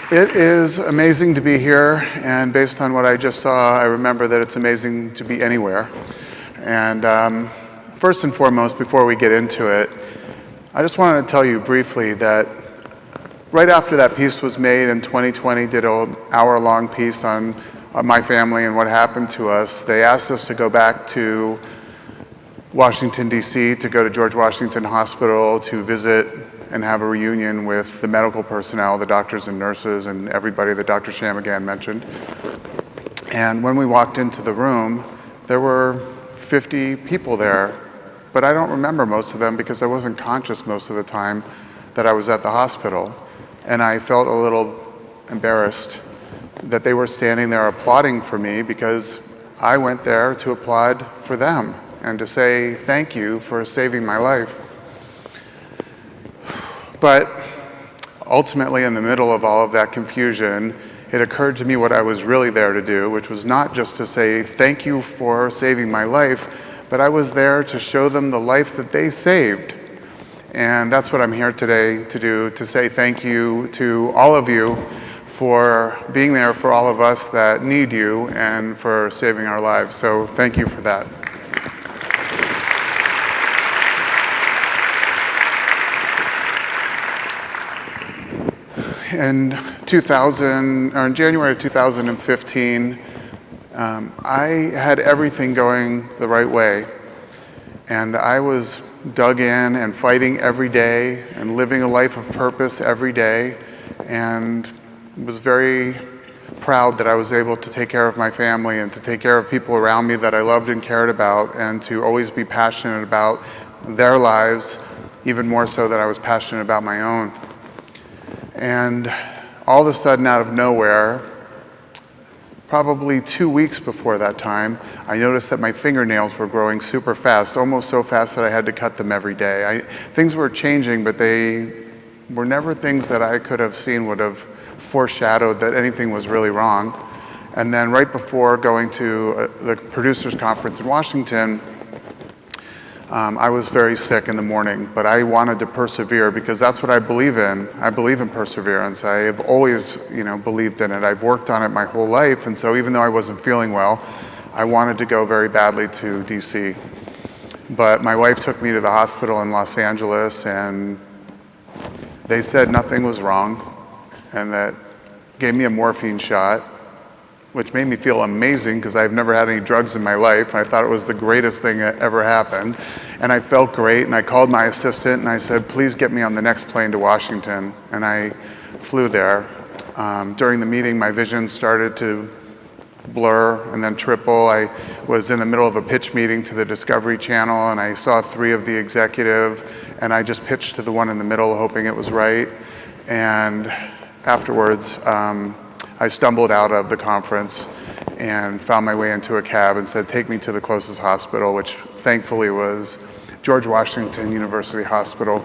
It is amazing to be here, and based on what I just saw, I remember that it's amazing to be anywhere. And first and foremost, before we get into it, I just wanted to tell you briefly that right after that piece was made in 2020, did an hour-long piece on my family and what happened to us, they asked us to go back to Washington, D.C., to go to George Washington Hospital to visit and have a reunion with the medical personnel, the doctors and nurses, and everybody that Dr. Shammigan mentioned. And when we walked into the room, there were 50 people there, but I don't remember most of them because I wasn't conscious most of the time that I was at the hospital. And I felt a little embarrassed that they were standing there applauding for me because I went there to applaud for them and to say thank you for saving my life. But ultimately, in the middle of all of that confusion, it occurred to me what I was really there to do, which was not just to say thank you for saving my life, but I was there to show them the life that they saved. And that's what I'm here today to do, to say thank you to all of you for being there for all of us that need you and for saving our lives. So thank you for that. In January of 2015, I had everything going the right way, and I was dug in and fighting every day and living a life of purpose every day, and was very proud that I was able to take care of my family and to take care of people around me that I loved and cared about, and to always be passionate about their lives, even more so than I was passionate about my own. And all of a sudden, out of nowhere, probably 2 weeks before that time, I noticed that my fingernails were growing super fast, almost so fast that I had to cut them every day. Things were changing, but they were never things that I could have seen would have foreshadowed that anything was really wrong. And then right before going to the producers conference in Washington, I was very sick in the morning, but I wanted to persevere because that's what I believe in. I believe in perseverance. I have always, believed in it. I've worked on it my whole life, and so even though I wasn't feeling well, I wanted to go very badly to DC. But my wife took me to the hospital in Los Angeles, and they said nothing was wrong, and that gave me a morphine shot, which made me feel amazing because I've never had any drugs in my life. I thought it was the greatest thing that ever happened. And I felt great, and I called my assistant and I said, please get me on the next plane to Washington. And I flew there. During the meeting, my vision started to blur and then triple. I was in the middle of a pitch meeting to the Discovery Channel, and I saw 3 of the executive, and I just pitched to the one in the middle, hoping it was right. And afterwards, I stumbled out of the conference and found my way into a cab and said, take me to the closest hospital, which thankfully was George Washington University Hospital.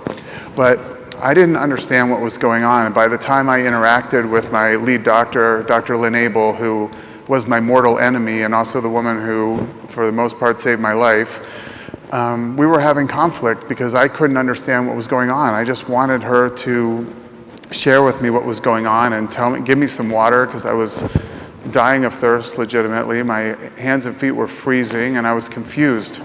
But I didn't understand what was going on. And by the time I interacted with my lead doctor, Dr. Lynn Abel, who was my mortal enemy and also the woman who, for the most part, saved my life, we were having conflict because I couldn't understand what was going on. I just wanted her to share with me what was going on and give me some water because I was dying of thirst legitimately. My hands and feet were freezing and I was confused.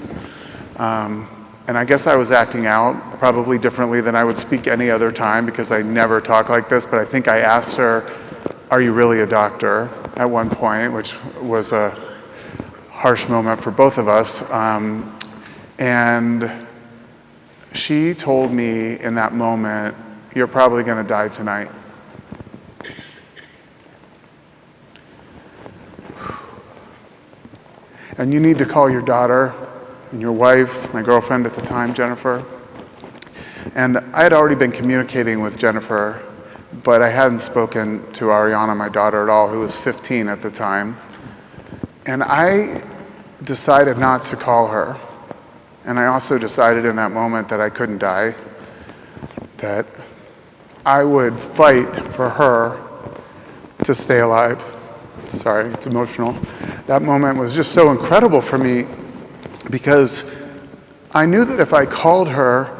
And I guess I was acting out probably differently than I would speak any other time because I never talk like this, but I think I asked her, are you really a doctor, at one point, which was a harsh moment for both of us. And she told me in that moment, you're probably going to die tonight. And you need to call your daughter and your wife, my girlfriend at the time, Jennifer. And I had already been communicating with Jennifer, but I hadn't spoken to Ariana, my daughter, at all, who was 15 at the time. And I decided not to call her. And I also decided in that moment that I couldn't die, that I would fight for her to stay alive. Sorry, it's emotional. That moment was just so incredible for me because I knew that if I called her,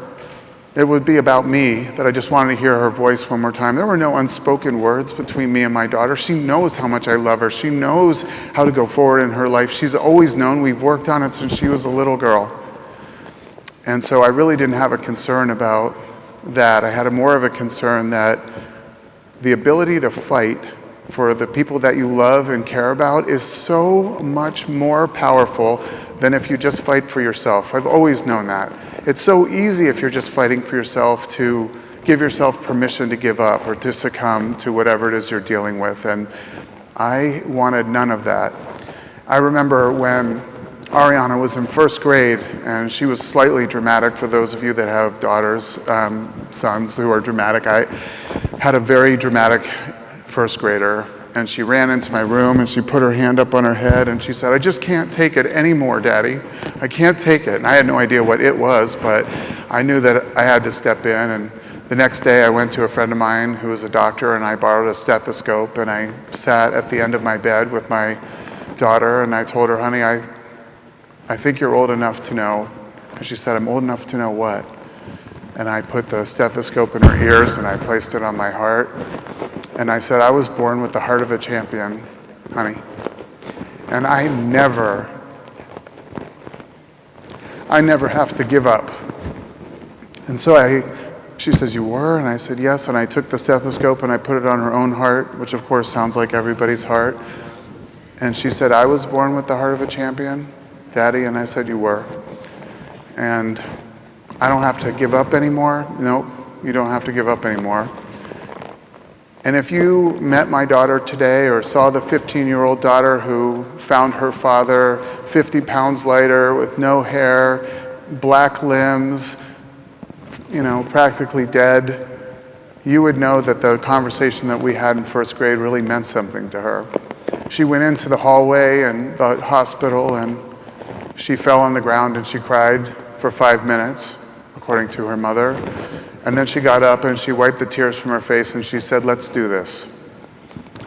It would be about me, that I just wanted to hear her voice one more time. There were no unspoken words between me and my daughter. She knows how much I love her. She knows how to go forward in her life. She's always known. We've worked on it since she was a little girl. And so I really didn't have a concern about that. I had more of a concern that the ability to fight for the people that you love and care about is so much more powerful than if you just fight for yourself. I've always known that. It's so easy if you're just fighting for yourself to give yourself permission to give up or to succumb to whatever it is you're dealing with. And I wanted none of that. I remember when Ariana was in first grade, and she was slightly dramatic. For those of you that have daughters, sons who are dramatic, I had a very dramatic first grader, and she ran into my room and she put her hand up on her head and she said, "I just can't take it anymore, Daddy. I can't take it." And I had no idea what it was, but I knew that I had to step in. And the next day I went to a friend of mine who was a doctor, and I borrowed a stethoscope, and I sat at the end of my bed with my daughter, and I told her, "Honey, I think you're old enough to know." And she said, "I'm old enough to know what?" And I put the stethoscope in her ears and I placed it on my heart. And I said, "I was born with the heart of a champion, honey. And I never have to give up." And so she says, "You were?" And I said, "Yes." And I took the stethoscope and I put it on her own heart, which of course sounds like everybody's heart. And she said, "I was born with the heart of a champion, Daddy." And I said, "You were. And I don't have to give up anymore." "Nope, you don't have to give up anymore." And if you met my daughter today or saw the 15-year-old daughter who found her father 50 pounds lighter with no hair, black limbs, practically dead, you would know that the conversation that we had in first grade really meant something to her. She went into the hallway in the hospital and she fell on the ground and she cried for 5 minutes, according to her mother. And then she got up and she wiped the tears from her face and she said, "Let's do this."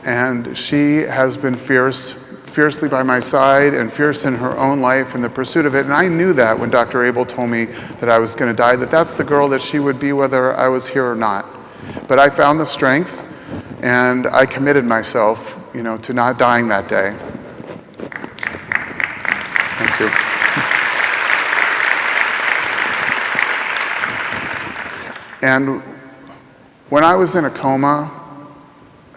And she has been fiercely by my side and fierce in her own life in the pursuit of it. And I knew that when Dr. Abel told me that I was going to die, that's the girl that she would be whether I was here or not. But I found the strength and I committed myself, to not dying that day. Thank you. And when I was in a coma,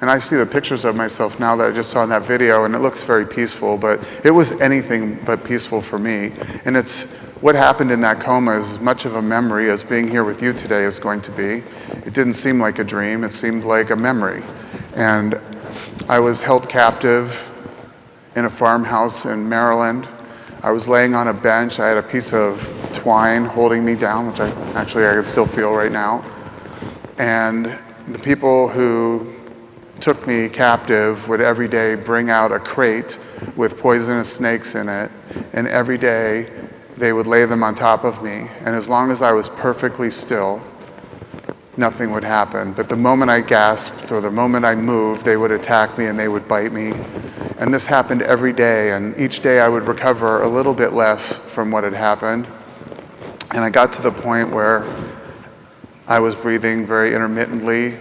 and I see the pictures of myself now that I just saw in that video, and it looks very peaceful, but it was anything but peaceful for me. And it's what happened in that coma is as much of a memory as being here with you today is going to be. It didn't seem like a dream, it seemed like a memory. And I was held captive in a farmhouse in Maryland. I was laying on a bench. I had a piece of twine holding me down, which I can still feel right now. And the people who took me captive would every day bring out a crate with poisonous snakes in it, and every day they would lay them on top of me. And as long as I was perfectly still, nothing would happen. But the moment I gasped or the moment I moved, they would attack me and they would bite me. And this happened every day, and each day I would recover a little bit less from what had happened. And I got to the point where I was breathing very intermittently,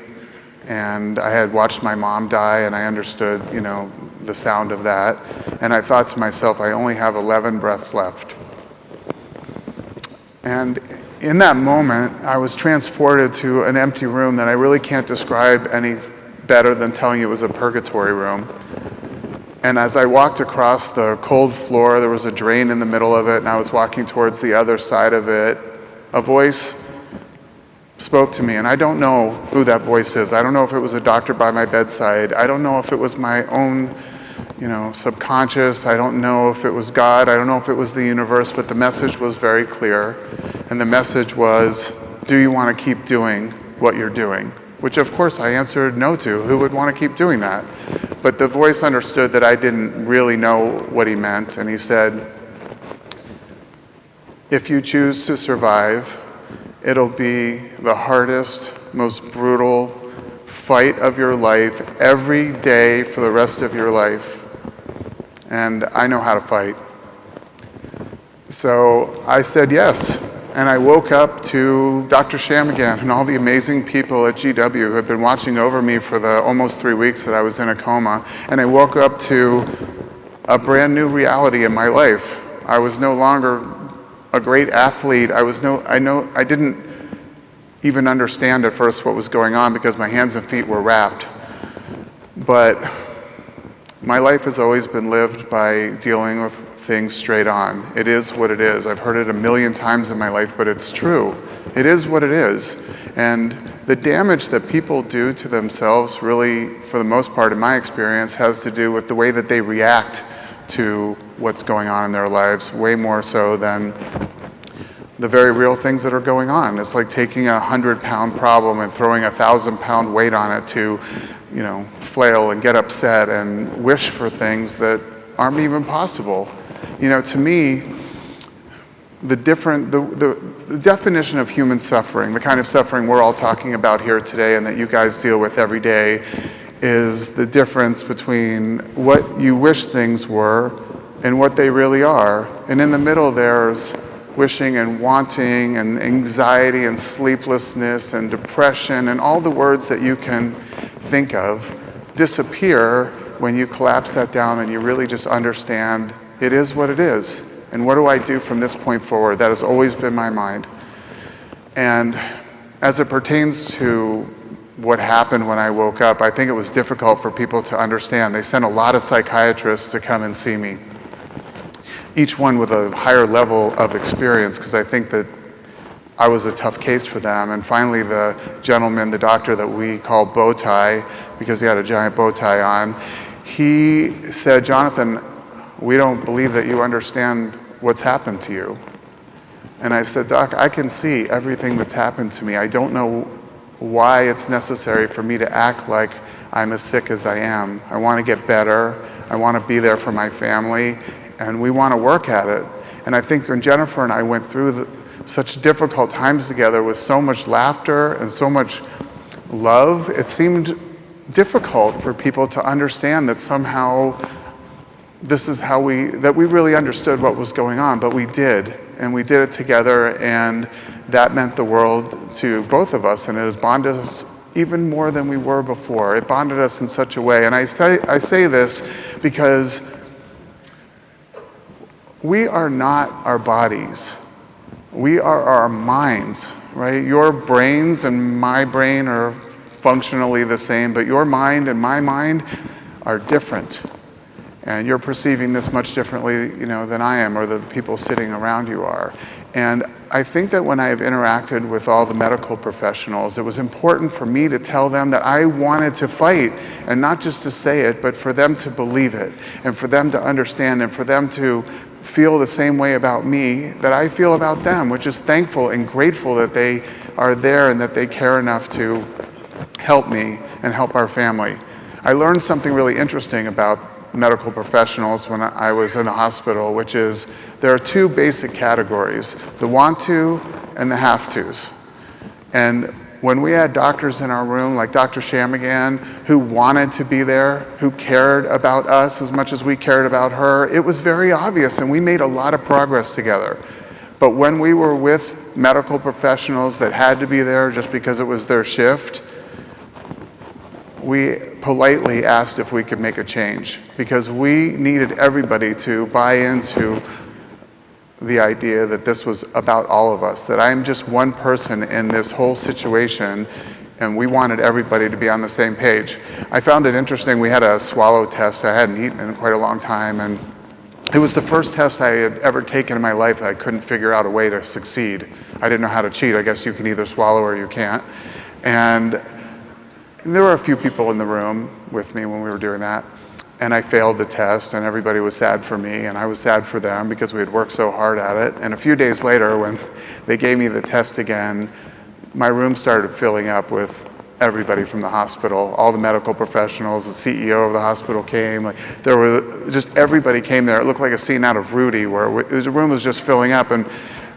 and I had watched my mom die, and I understood, the sound of that. And I thought to myself, I only have 11 breaths left. And in that moment, I was transported to an empty room that I really can't describe any better than telling you it was a purgatory room. And as I walked across the cold floor, there was a drain in the middle of it, and I was walking towards the other side of it. A voice spoke to me, and I don't know who that voice is. I don't know if it was a doctor by my bedside. I don't know if it was my own, subconscious. I don't know if it was God. I don't know if it was the universe, but the message was very clear. And the message was, do you want to keep doing what you're doing? Which of course I answered no to. Who would want to keep doing that? But the voice understood that I didn't really know what he meant, and he said, if you choose to survive, it'll be the hardest, most brutal fight of your life every day for the rest of your life. And I know how to fight. So I said yes. And I woke up to Dr. Shamigan and all the amazing people at GW who had been watching over me for the almost 3 weeks that I was in a coma. And I woke up to a brand new reality in my life. I was no longer a great athlete. I didn't even understand at first what was going on because my hands and feet were wrapped. But my life has always been lived by dealing with things straight on. It is what it is. I've heard it a million times in my life, but it's true. It is what it is. And the damage that people do to themselves really, for the most part in my experience, has to do with the way that they react to what's going on in their lives, way more so than the very real things that are going on. It's like taking a 100-pound problem and throwing a 1,000-pound weight on it to, flail and get upset and wish for things that aren't even possible. To me, the definition of human suffering, the kind of suffering we're all talking about here today and that you guys deal with every day, is the difference between what you wish things were and what they really are. And in the middle there's wishing and wanting and anxiety and sleeplessness and depression and all the words that you can think of disappear when you collapse that down and you really just understand it is what it is. And what do I do from this point forward? That has always been my mind. And as it pertains to what happened when I woke up, I think it was difficult for people to understand. They sent a lot of psychiatrists to come and see me, each one with a higher level of experience, because I think that I was a tough case for them. And finally, the gentleman, the doctor that we call Bowtie, because he had a giant bow tie on, he said, "Jonathan, we don't believe that you understand what's happened to you." And I said, "Doc, I can see everything that's happened to me. I don't know why it's necessary for me to act like I'm as sick as I am. I want to get better. I want to be there for my family, and we want to work at it." And I think when Jennifer and I went through such difficult times together with so much laughter and so much love, it seemed difficult for people to understand that somehow this is how we really understood what was going on, but we did, and we did it together, and that meant the world to both of us, and it has bonded us even more than we were before. It bonded us in such a way, and I say this because we are not our bodies. We are our minds, right? Your brains and my brain are functionally the same, but your mind and my mind are different. And you're perceiving this much differently, than I am, or the people sitting around you are. And I think that when I have interacted with all the medical professionals, it was important for me to tell them that I wanted to fight, and not just to say it, but for them to believe it, and for them to understand, and for them to feel the same way about me that I feel about them, which is thankful and grateful that they are there and that they care enough to help me and help our family. I learned something really interesting about medical professionals when I was in the hospital, which is there are two basic categories, the want to and the have tos. And when we had doctors in our room, like Dr. Shamigan, who wanted to be there, who cared about us as much as we cared about her, it was very obvious, and we made a lot of progress together. But when we were with medical professionals that had to be there just because it was their shift, we politely asked if we could make a change, because we needed everybody to buy into the idea that this was about all of us, that I'm just one person in this whole situation, and we wanted everybody to be on the same page. I found it interesting, we had a swallow test I hadn't eaten in quite a long time, and it was the first test I had ever taken in my life that I couldn't figure out a way to succeed. I didn't know how to cheat. I guess you can either swallow or you can't. And there were a few people in the room with me when we were doing that, and I failed the test, and everybody was sad for me, and I was sad for them because we had worked so hard at it. And a few days later, when they gave me the test again, my room started filling up with everybody from the hospital, all the medical professionals, the CEO of the hospital came. There were just, everybody came there. It looked like a scene out of Rudy, where the room was just filling up. And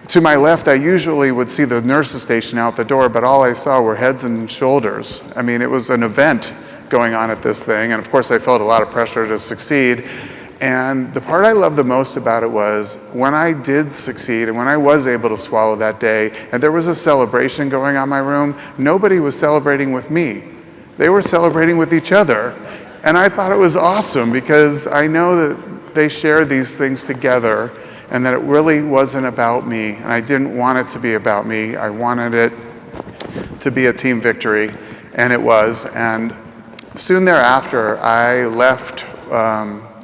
to my left, I usually would see the nurses station out the door, but all I saw were heads and shoulders. I mean, it was an event going on at this thing, and of course I felt a lot of pressure to succeed. And the part I loved the most about it was when I did succeed and when I was able to swallow that day, and there was a celebration going on in my room, nobody was celebrating with me. They were celebrating with each other. And I thought it was awesome because I know that they shared these things together and that it really wasn't about me. And I didn't want it to be about me. I wanted it to be a team victory, and it was. And soon thereafter, I left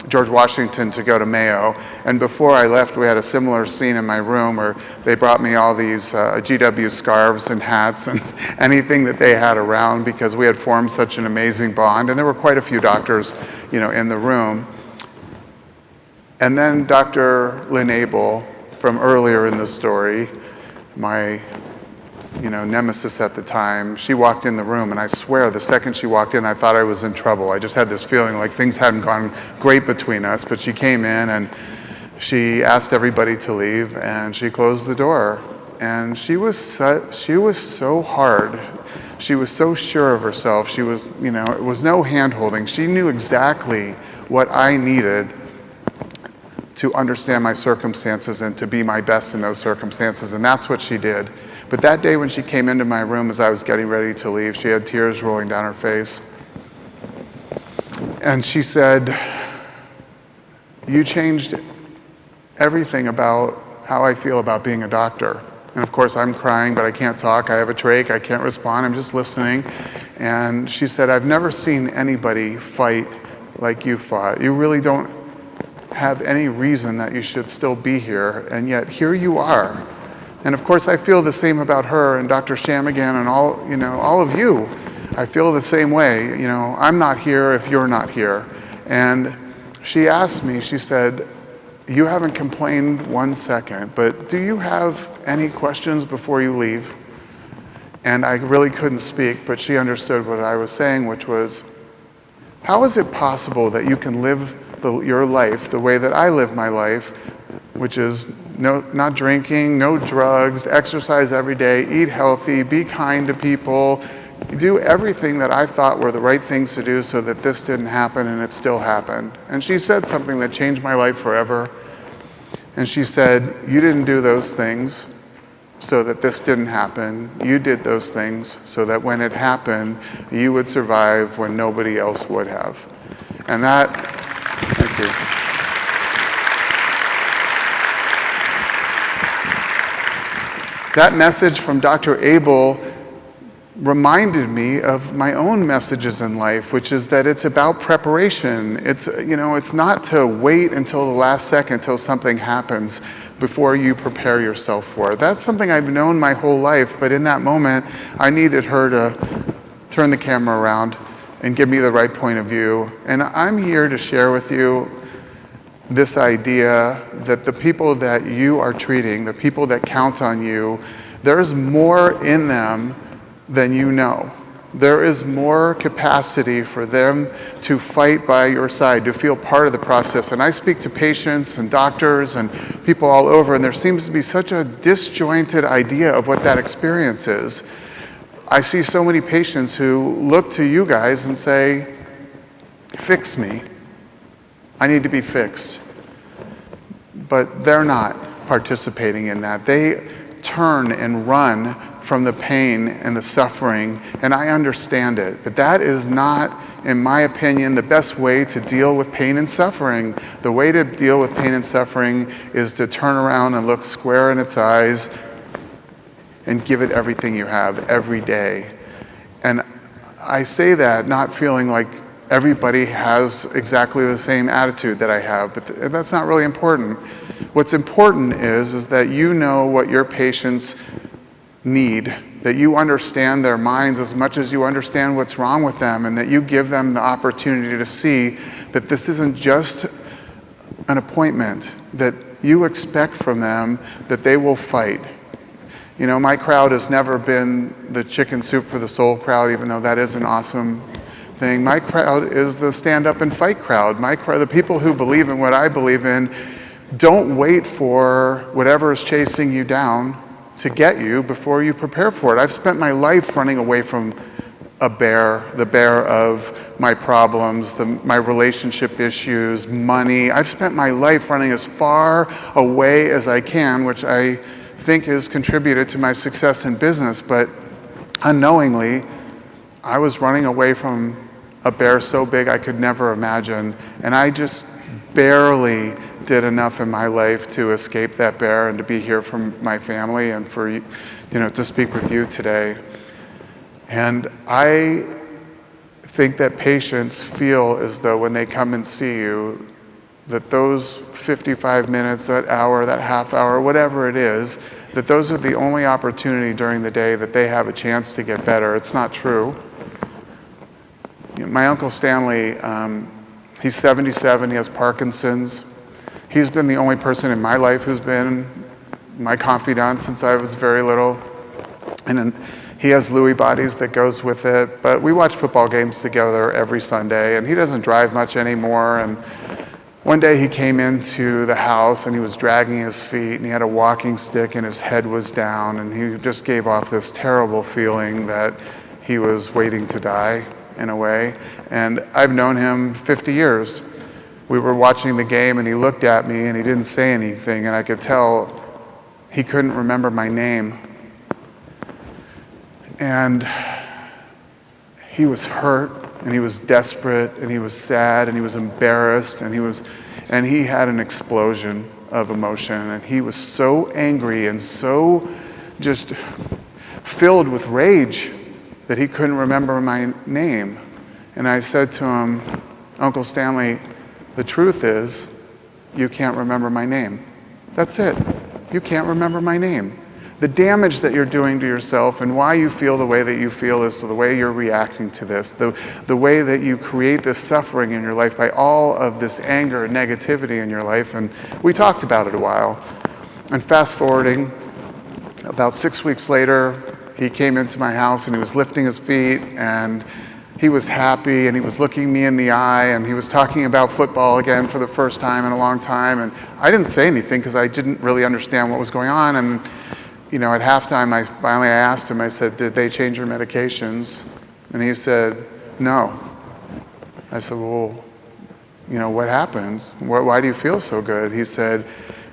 George Washington to go to Mayo, and before I left we had a similar scene in my room where they brought me all these GW scarves and hats and anything that they had around because we had formed such an amazing bond, and there were quite a few doctors, in the room. And then Dr. Lynn Abel, from earlier in the story, my nemesis at the time, she walked in the room, and I swear the second she walked in, I thought I was in trouble. I just had this feeling like things hadn't gone great between us, but she came in and she asked everybody to leave, and she closed the door. And she was so hard. She was so sure of herself. She was, it was no hand-holding. She knew exactly what I needed to understand my circumstances and to be my best in those circumstances, and that's what she did. But that day when she came into my room as I was getting ready to leave, she had tears rolling down her face. And she said, "You changed everything about how I feel about being a doctor." And of course I'm crying, but I can't talk. I have a trach, I can't respond, I'm just listening. And she said, "I've never seen anybody fight like you fought. You really don't have any reason that you should still be here, and yet here you are." And of course I feel the same about her and Dr. Shamigan and all of you. I feel the same way. I'm not here if you're not here. And she asked me, she said, "You haven't complained 1 second, but do you have any questions before you leave?" And I really couldn't speak, but she understood what I was saying, which was, how is it possible that you can live your life the way that I live my life, which is not drinking, no drugs, exercise every day, eat healthy, be kind to people, do everything that I thought were the right things to do so that this didn't happen, and it still happened. And she said something that changed my life forever. And she said, "You didn't do those things so that this didn't happen. You did those things so that when it happened, you would survive when nobody else would have." And that, thank you. That message from Dr. Abel reminded me of my own messages in life, which is that it's about preparation. It's not to wait until the last second till something happens before you prepare yourself for it. That's something I've known my whole life, but in that moment, I needed her to turn the camera around and give me the right point of view. And I'm here to share with you this idea that the people that you are treating, the people that count on you, there's more in them than you know. There is more capacity for them to fight by your side, to feel part of the process. And I speak to patients and doctors and people all over, and there seems to be such a disjointed idea of what that experience is. I see so many patients who look to you guys and say, "Fix me. I need to be fixed." But they're not participating in that. They turn and run from the pain and the suffering, and I understand it. But that is not, in my opinion, the best way to deal with pain and suffering. The way to deal with pain and suffering is to turn around and look square in its eyes and give it everything you have every day. And I say that not feeling like everybody has exactly the same attitude that I have, but that's not really important. What's important is that you know what your patients need, that you understand their minds as much as you understand what's wrong with them, and that you give them the opportunity to see that this isn't just an appointment, that you expect from them that they will fight. My crowd has never been the chicken soup for the soul crowd, even though that is an awesome thing. My crowd is the stand up and fight crowd. My crowd, the people who believe in what I believe in, don't wait for whatever is chasing you down to get you before you prepare for it. I've spent my life running away from a bear, the bear of my problems, my relationship issues, money. I've spent my life running as far away as I can, which I think has contributed to my success in business, but unknowingly, I was running away from a bear so big I could never imagine, and I just barely did enough in my life to escape that bear and to be here from my family and for to speak with you today. And I think that patients feel as though when they come and see you, that those 55 minutes, that hour, that half hour, whatever it is, that those are the only opportunity during the day that they have a chance to get better. It's not true. My Uncle Stanley, he's 77, he has Parkinson's. He's been the only person in my life who's been my confidant since I was very little. And then he has Lewy bodies that goes with it, but we watch football games together every Sunday, and he doesn't drive much anymore. And one day he came into the house and he was dragging his feet and he had a walking stick and his head was down, and he just gave off this terrible feeling that he was waiting to die in a way. And I've known him 50 years. We were watching the game and he looked at me and he didn't say anything, and I could tell he couldn't remember my name. And he was hurt and he was desperate and he was sad and he was embarrassed and he had an explosion of emotion, and he was so angry and so just filled with rage that he couldn't remember my name. And I said to him, Uncle Stanley, the truth is you can't remember my name. That's it. You can't remember my name. The damage that you're doing to yourself and why you feel the way that you feel is the way you're reacting to this, the way that you create this suffering in your life by all of this anger and negativity in your life. And we talked about it a while. And fast forwarding, about 6 weeks later, he came into my house and he was lifting his feet and he was happy and he was looking me in the eye and he was talking about football again for the first time in a long time. And I didn't say anything because I didn't really understand what was going on. And at halftime, I asked him, I said, did they change your medications? And he said, no. I said, well, what happened? Why do you feel so good? He said,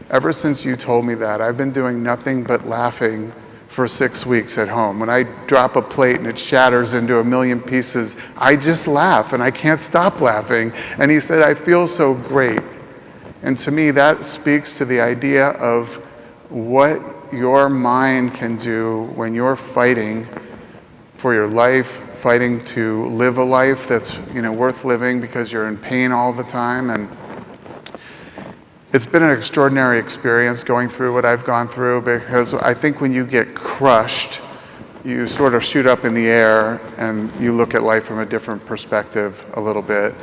ever since you told me that, I've been doing nothing but laughing for 6 weeks at home. When I drop a plate and it shatters into a million pieces, I just laugh and I can't stop laughing. And he said, I feel so great. And to me, that speaks to the idea of what your mind can do when you're fighting for your life, fighting to live a life that's worth living because you're in pain all the time. And it's been an extraordinary experience going through what I've gone through, because I think when you get crushed, you sort of shoot up in the air and you look at life from a different perspective a little bit.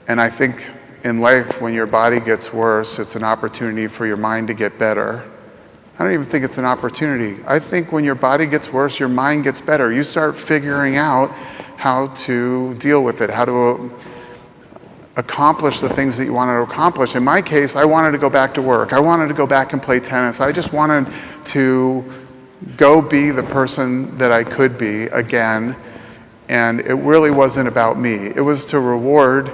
And I think in life, when your body gets worse, it's an opportunity for your mind to get better. I don't even think it's an opportunity. I think when your body gets worse, your mind gets better. You start figuring out how to deal with it, how to accomplish the things that you wanted to accomplish. In my case, I wanted to go back to work. I wanted to go back and play tennis. I just wanted to go be the person that I could be again. And it really wasn't about me. It was to reward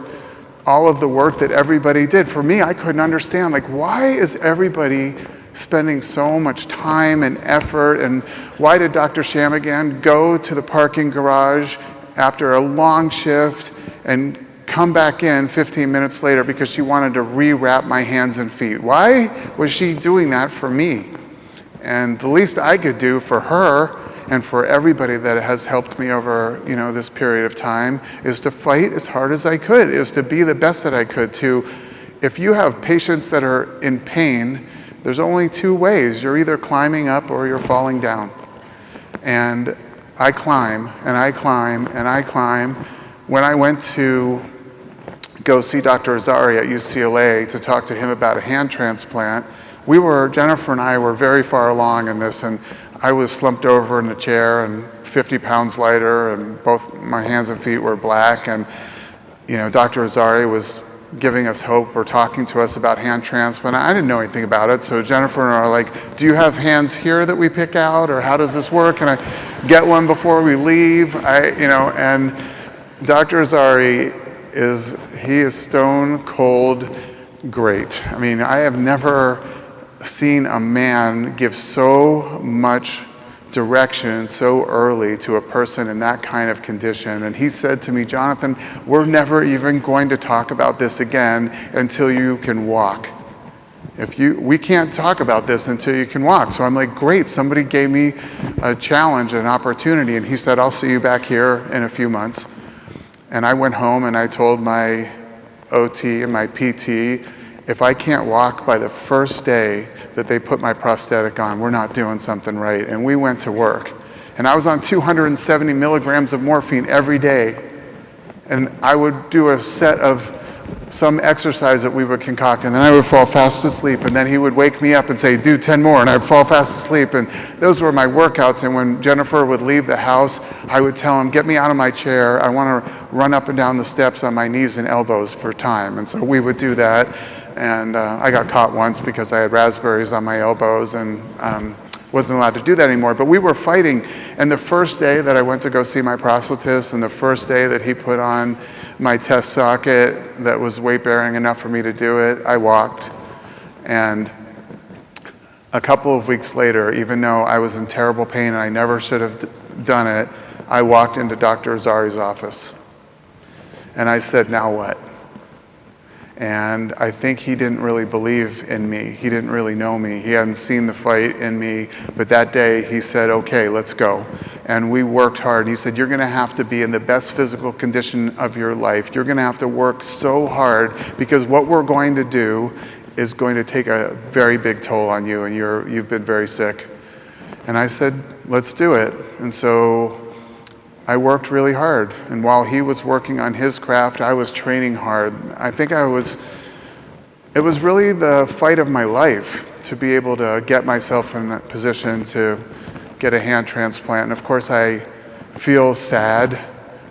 all of the work that everybody did. For me, I couldn't understand, why is everybody spending so much time and effort, and why did Dr. Shamigan go to the parking garage after a long shift and come back in 15 minutes later because she wanted to rewrap my hands and feet? Why was she doing that for me? And the least I could do for her and for everybody that has helped me over this period of time is to fight as hard as I could, is to be the best that I could. If you have patients that are in pain, there's only two ways. You're either climbing up or you're falling down. And I climb, and I climb, and I climb. When I went to go see Dr. Azari at UCLA to talk to him about a hand transplant, Jennifer and I were very far along in this, and I was slumped over in a chair and 50 pounds lighter, and both my hands and feet were black. And Dr. Azari was giving us hope or talking to us about hand transplant. I didn't know anything about it, so Jennifer and I are like, do you have hands here that we pick out, or how does this work? And get one before we leave. And Dr. Azari he is stone cold great. I mean, I have never seen a man give so much direction so early to a person in that kind of condition. And he said to me, Jonathan, we're never even going to talk about this again until you can walk. We can't talk about this until you can walk. So I'm like, great, somebody gave me a challenge, an opportunity. And he said, I'll see you back here in a few months. And I went home and I told my OT and my PT, if I can't walk by the first day that they put my prosthetic on, we're not doing something right. And we went to work. And I was on 270 milligrams of morphine every day. And I would do a set of some exercise that we would concoct, and then I would fall fast asleep. And then he would wake me up and say, do 10 more, and I'd fall fast asleep. And those were my workouts. And when Jennifer would leave the house, I would tell him, get me out of my chair. I want to run up and down the steps on my knees and elbows for time. And so we would do that. And I got caught once because I had raspberries on my elbows and wasn't allowed to do that anymore. But we were fighting. And the first day that I went to go see my prosthetist, and the first day that he put on my test socket that was weight-bearing enough for me to do it, I walked. And a couple of weeks later, even though I was in terrible pain and I never should have done it, I walked into Dr. Azari's office. And I said, now what? And I think he didn't really believe in me. He didn't really know me. He hadn't seen the fight in me. But that day he said, okay, let's go. And we worked hard. He said, you're going to have to be in the best physical condition of your life. You're going to have to work so hard because what we're going to do is going to take a very big toll on you, and you've been very sick. And I said, let's do it. And so I worked really hard. And while he was working on his craft, I was training hard. I think it was really the fight of my life to be able to get myself in a position to get a hand transplant. And of course, I feel sad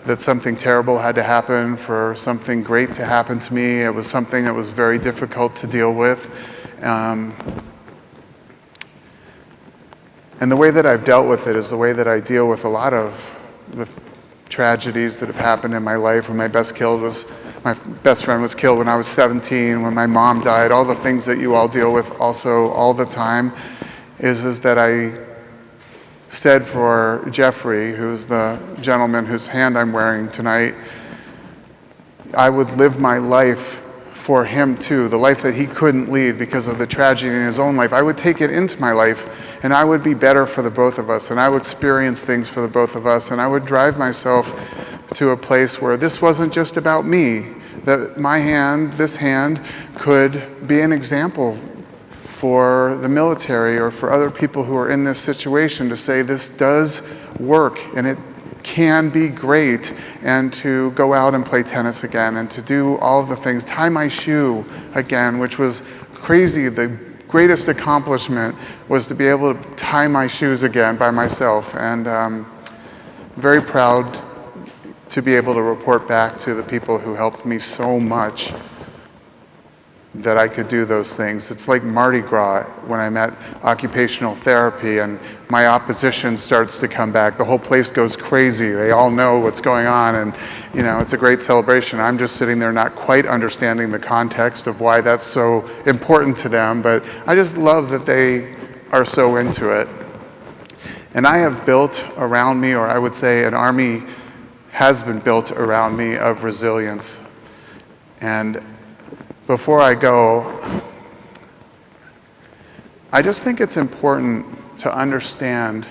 that something terrible had to happen for something great to happen to me. It was something that was very difficult to deal with. And the way that I've dealt with it is the way that I deal with a lot of the tragedies that have happened in my life. When my best friend was killed when I was 17, when my mom died, all the things that you all deal with also all the time, is that I said for Jeffrey, who's the gentleman whose hand I'm wearing tonight, I would live my life for him too, the life that he couldn't lead because of the tragedy in his own life. I would take it into my life, and I would be better for the both of us, and I would experience things for the both of us, and I would drive myself to a place where this wasn't just about me, that this hand could be an example for the military or for other people who are in this situation, to say this does work and it can be great, and to go out and play tennis again and to do all of the things, tie my shoe again, which was crazy. The greatest accomplishment was to be able to tie my shoes again by myself, and very proud to be able to report back to the people who helped me so much that I could do those things. It's like Mardi Gras when I'm at occupational therapy and my opposition starts to come back. The whole place goes crazy. They all know what's going on, and it's a great celebration. I'm just sitting there not quite understanding the context of why that's so important to them, but I just love that they are so into it. And I have built around me, or I would say an army has been built around me of resilience. And before I go, I just think it's important to understand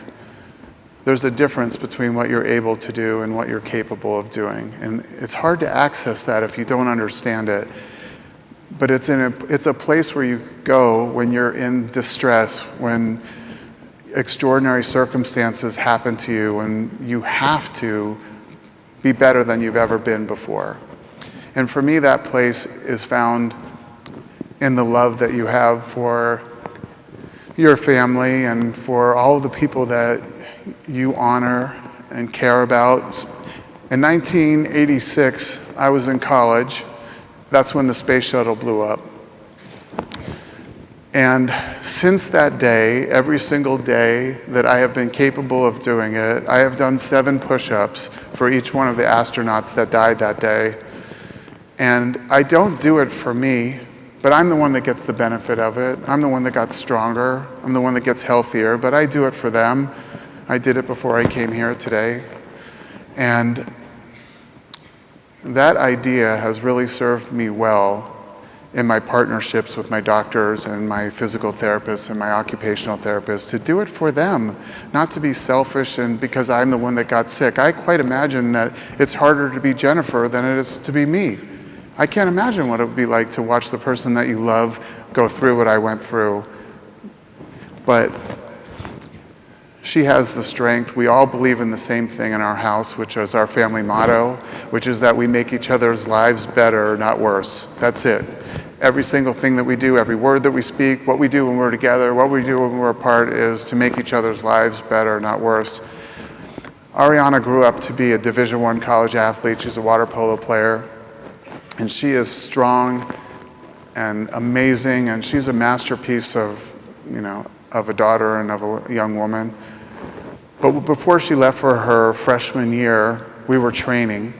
there's a difference between what you're able to do and what you're capable of doing. And it's hard to access that if you don't understand it. But it's a place where you go when you're in distress, when extraordinary circumstances happen to you, and you have to be better than you've ever been before. And for me, that place is found in the love that you have for your family and for all the people that you honor and care about. In 1986, I was in college. That's when the space shuttle blew up. And since that day, every single day that I have been capable of doing it, I have done 7 push-ups for each one of the astronauts that died that day. And I don't do it for me, but I'm the one that gets the benefit of it. I'm the one that got stronger. I'm the one that gets healthier, but I do it for them. I did it before I came here today. And that idea has really served me well in my partnerships with my doctors and my physical therapists and my occupational therapists, to do it for them, not to be selfish and because I'm the one that got sick. I quite imagine that it's harder to be Jennifer than it is to be me. I can't imagine what it would be like to watch the person that you love go through what I went through. But she has the strength. We all believe in the same thing in our house, which is our family motto, which is that we make each other's lives better, not worse. That's it. Every single thing that we do, every word that we speak, what we do when we're together, what we do when we're apart is to make each other's lives better, not worse. Ariana grew up to be a Division I college athlete. She's a water polo player. And she is strong and amazing, and she's a masterpiece of a daughter and of a young woman. But before she left for her freshman year, we were training.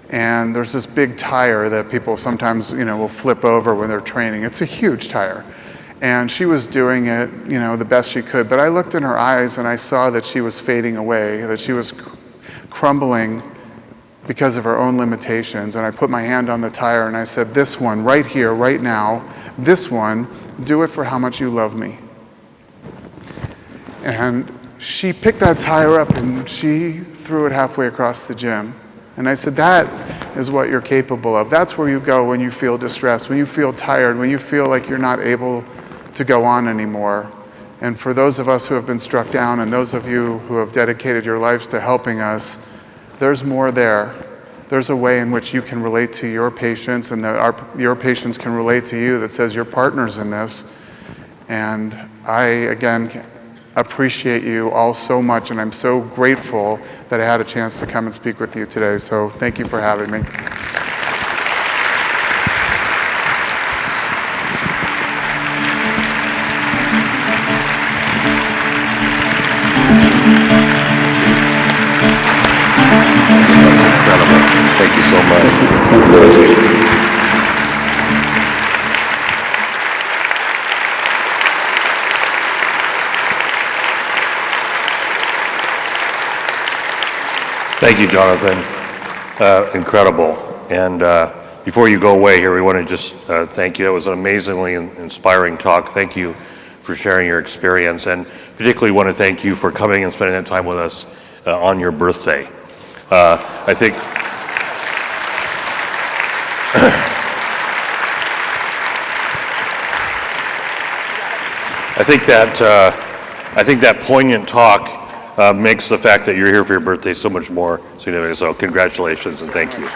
And there's this big tire that people sometimes, will flip over when they're training. It's a huge tire. And she was doing it, the best she could. But I looked in her eyes and I saw that she was fading away, that she was crumbling because of her own limitations. And I put my hand on the tire and I said, this one, right here, right now, this one, do it for how much you love me. And she picked that tire up and she threw it halfway across the gym. And I said, that is what you're capable of. That's where you go when you feel distressed, when you feel tired, when you feel like you're not able to go on anymore. And for those of us who have been struck down and those of you who have dedicated your lives to helping us, there's more there. There's a way in which you can relate to your patients and your patients can relate to you that says you're partners in this. And I, again, appreciate you all so much, and I'm so grateful that I had a chance to come and speak with you today. So thank you for having me. Incredible. Thank you so much. Thank you, Jonathan. Incredible. And before you go away here, we want to just thank you. It was an amazingly inspiring talk. Thank you for sharing your experience, and particularly want to thank you for coming and spending that time with us on your birthday. I think that poignant talk makes the fact that you're here for your birthday so much more significant. So congratulations and thank you.